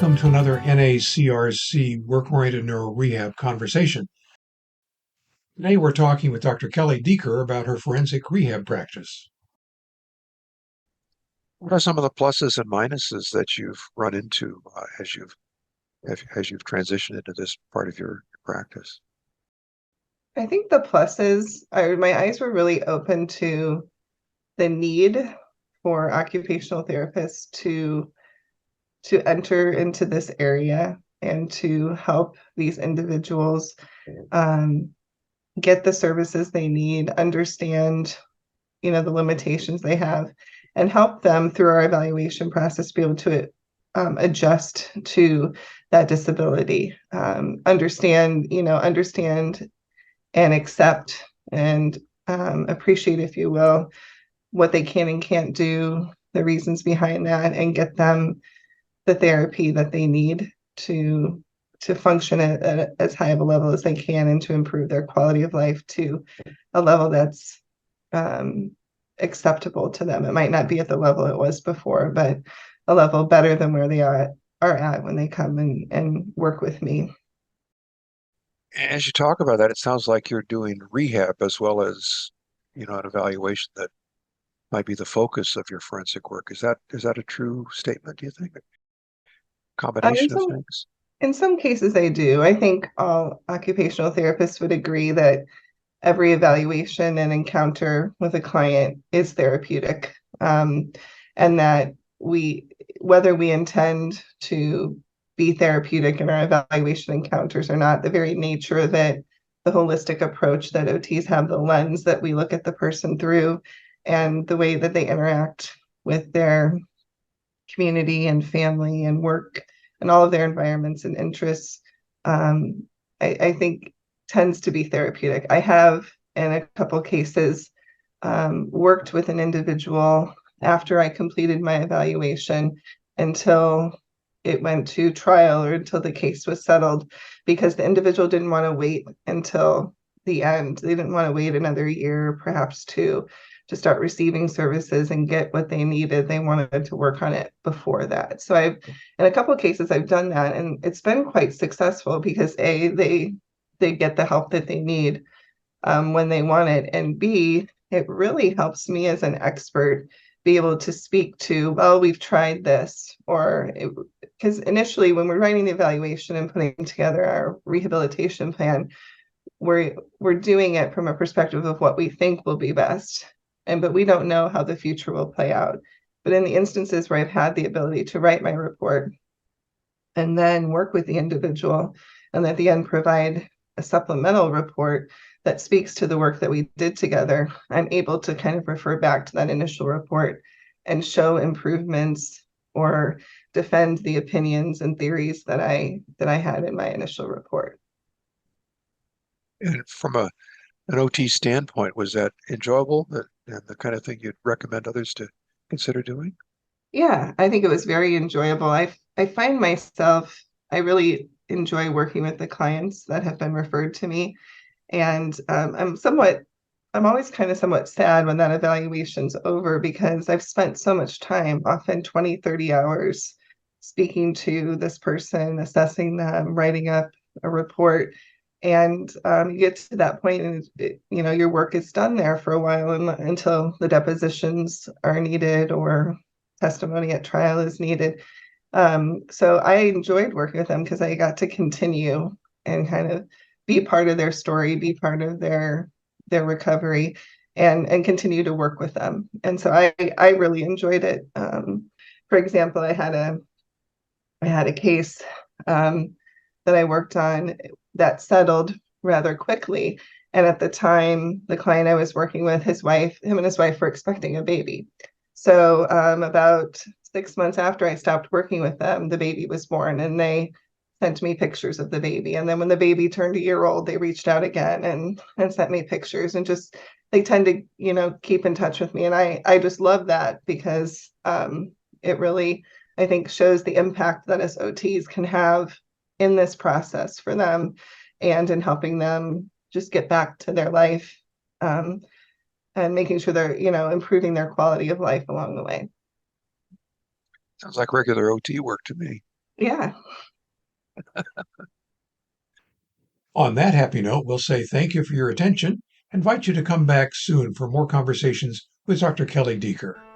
Welcome to another NACRC Work-Oriented Neuro Rehab conversation. Today we're talking with Dr. Kelly Deeker about her forensic rehab practice. What are some of the pluses and minuses that you've run into as you've transitioned into this part of your practice? I think the pluses are my eyes were really open to the need for occupational therapists to enter into this area and to help these individuals get the services they need, understand, the limitations they have, and help them through our evaluation process be able to adjust to that disability, understand and accept and appreciate, if you will, what they can and can't do, the reasons behind that, and get them the therapy that they need to function at as high of a level as they can and to improve their quality of life to a level that's acceptable to them. It might not be at the level it was before, but a level better than where they are at when they come and work with me. As you talk about that, it sounds like you're doing rehab as well as, an evaluation that might be the focus of your forensic work. Is that a true statement, do you think? A In combination of some things? in some cases, I do. I think all occupational therapists would agree that every evaluation and encounter with a client is therapeutic, and that whether we intend to be therapeutic in our evaluation encounters or not, the very nature of it, the holistic approach that OTs have, the lens that we look at the person through, and the way that they interact with their community and family and work and all of their environments and interests, I think tends to be therapeutic. I have, in a couple cases, worked with an individual after I completed my evaluation until it went to trial or until the case was settled, because the individual didn't want to wait until the end. They didn't want to wait another year, perhaps two, to start receiving services and get what they needed. They wanted to work on it before that. So in a couple of cases, I've done that, and it's been quite successful because they get the help that they need when they want it, and B, it really helps me as an expert be able to speak to, well, we've tried this, or because initially when we're writing the evaluation and putting together our rehabilitation plan, we're doing it from a perspective of what we think will be best, but we don't know how the future will play out. But in the instances where I've had the ability to write my report and then work with the individual and at the end provide a supplemental report that speaks to the work that we did together, I'm able to kind of refer back to that initial report and show improvements or defend the opinions and theories that I had in my initial report. And from an OT standpoint, was that enjoyable and the kind of thing you'd recommend others to consider doing? Yeah, I think it was very enjoyable. I find myself, I really enjoy working with the clients that have been referred to me. And I'm always kind of somewhat sad when that evaluation's over, because I've spent so much time, often 20, 30 hours, speaking to this person, assessing them, writing up a report. And you get to that point and your work is done there for a while until the depositions are needed or testimony at trial is needed. So I enjoyed working with them because I got to continue and kind of be part of their story, be part of their recovery, and continue to work with them. And so I really enjoyed it. For example, I had a case that I worked on that settled rather quickly. And at the time, the client I was working with, him and his wife were expecting a baby. So about 6 months after I stopped working with them, the baby was born, and they sent me pictures of the baby. And then when the baby turned a year old, they reached out again and sent me pictures, and just they tend to, keep in touch with me. And I just love that because it really, I think, shows the impact that us OTs can have in this process for them and in helping them just get back to their life, and making sure they're, improving their quality of life along the way. Sounds like regular OT work to me. Yeah. On that happy note, we'll say thank you for your attention. Invite you to come back soon for more conversations with Dr. Kelly Deeker.